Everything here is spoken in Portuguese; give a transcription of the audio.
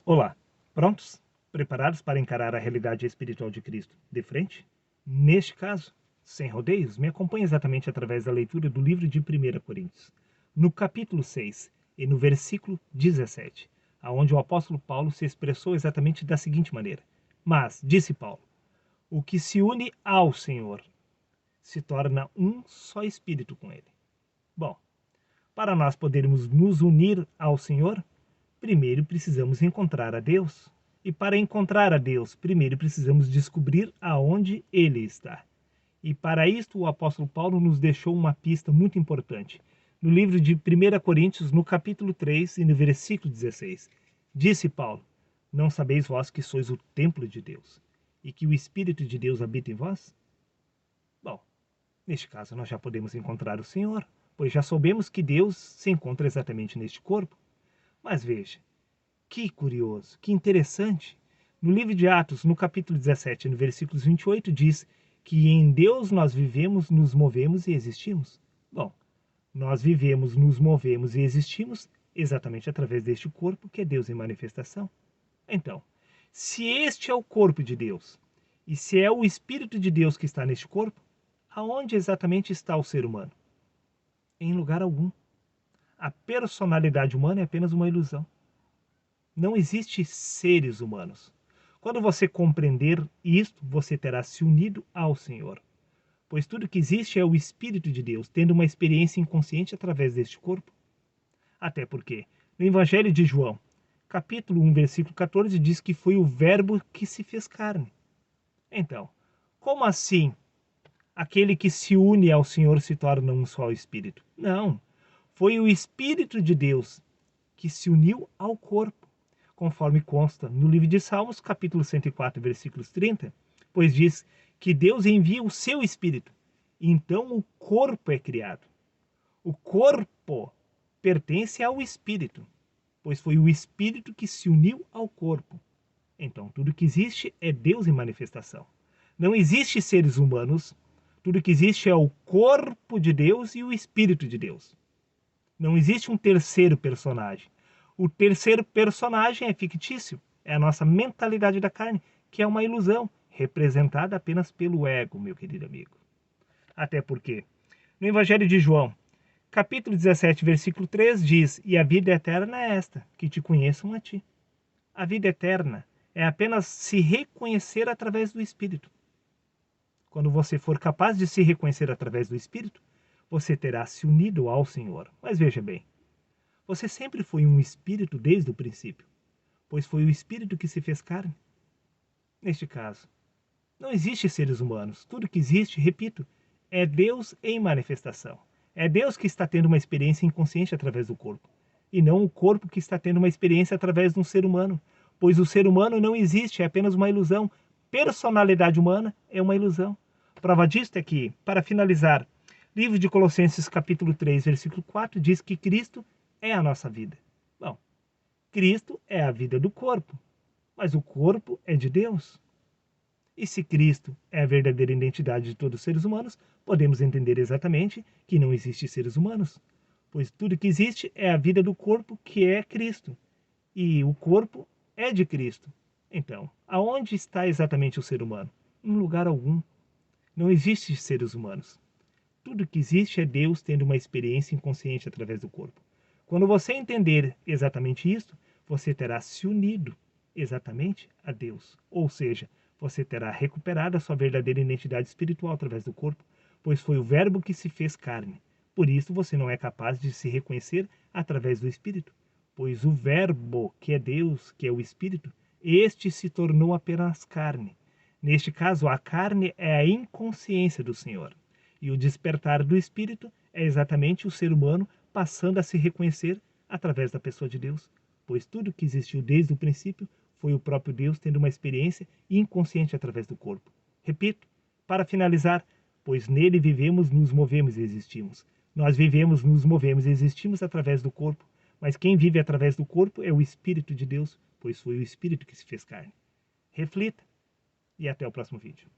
Olá, prontos? Preparados para encarar a realidade espiritual de Cristo de frente? Neste caso, sem rodeios, me acompanhe exatamente através da leitura do livro de 1 Coríntios, no capítulo 6 e no versículo 17, aonde o apóstolo Paulo se expressou exatamente da seguinte maneira: Mas, disse Paulo, o que se une ao Senhor se torna um só espírito com ele. Bom, para nós podermos nos unir ao Senhor, primeiro precisamos encontrar a Deus. E para encontrar a Deus, primeiro precisamos descobrir aonde Ele está. E para isto o apóstolo Paulo nos deixou uma pista muito importante. No livro de 1 Coríntios, no capítulo 3 e no versículo 16. Disse Paulo: Não sabeis vós que sois o templo de Deus, e que o Espírito de Deus habita em vós? Bom, neste caso nós já podemos encontrar o Senhor, pois já soubemos que Deus se encontra exatamente neste corpo. Mas veja, que curioso, que interessante. No livro de Atos, no capítulo 17, no versículos 28, diz que em Deus nós vivemos, nos movemos e existimos. Bom, nós vivemos, nos movemos e existimos exatamente através deste corpo que é Deus em manifestação. Então, se este é o corpo de Deus, e se é o Espírito de Deus que está neste corpo, aonde exatamente está o ser humano? Em lugar algum. A personalidade humana é apenas uma ilusão. Não existe seres humanos. Quando você compreender isto, você terá se unido ao Senhor. Pois tudo que existe é o Espírito de Deus, tendo uma experiência inconsciente através deste corpo. Até porque, no Evangelho de João, capítulo 1, versículo 14, diz que foi o Verbo que se fez carne. Então, como assim aquele que se une ao Senhor se torna um só Espírito? Não. Foi o Espírito de Deus que se uniu ao corpo, conforme consta no livro de Salmos, capítulo 104, versículos 30, pois diz que Deus envia o seu Espírito, e então o corpo é criado. O corpo pertence ao Espírito, pois foi o Espírito que se uniu ao corpo. Então, tudo que existe é Deus em manifestação. Não existe seres humanos, tudo que existe é o corpo de Deus e o Espírito de Deus. Não existe um terceiro personagem. O terceiro personagem é fictício. É a nossa mentalidade da carne, que é uma ilusão, representada apenas pelo ego, meu querido amigo. Até porque, no Evangelho de João, capítulo 17, versículo 3, diz: E a vida eterna é esta, que te conheçam a ti. A vida eterna é apenas se reconhecer através do Espírito. Quando você for capaz de se reconhecer através do Espírito, você terá se unido ao Senhor. Mas veja bem, você sempre foi um espírito desde o princípio, pois foi o Espírito que se fez carne. Neste caso, não existe seres humanos. Tudo que existe, repito, é Deus em manifestação. É Deus que está tendo uma experiência inconsciente através do corpo, e não o corpo que está tendo uma experiência através de um ser humano, pois o ser humano não existe, é apenas uma ilusão. Personalidade humana é uma ilusão. Prova disto é que, para finalizar, livro de Colossenses capítulo 3, versículo 4, diz que Cristo é a nossa vida. Bom, Cristo é a vida do corpo, mas o corpo é de Deus. E se Cristo é a verdadeira identidade de todos os seres humanos, podemos entender exatamente que não existe seres humanos, pois tudo que existe é a vida do corpo, que é Cristo. E o corpo é de Cristo. Então, aonde está exatamente o ser humano? Em lugar algum. Não existe seres humanos. Tudo que existe é Deus tendo uma experiência inconsciente através do corpo. Quando você entender exatamente isso, você terá se unido exatamente a Deus. Ou seja, você terá recuperado a sua verdadeira identidade espiritual através do corpo, pois foi o Verbo que se fez carne. Por isso você não é capaz de se reconhecer através do Espírito, pois o Verbo, que é Deus, que é o Espírito, este se tornou apenas carne. Neste caso, a carne é a inconsciência do Senhor. E o despertar do Espírito é exatamente o ser humano passando a se reconhecer através da pessoa de Deus, pois tudo que existiu desde o princípio foi o próprio Deus tendo uma experiência inconsciente através do corpo. Repito, para finalizar, pois nele vivemos, nos movemos e existimos. Nós vivemos, nos movemos e existimos através do corpo, mas quem vive através do corpo é o Espírito de Deus, pois foi o Espírito que se fez carne. Reflita e até o próximo vídeo.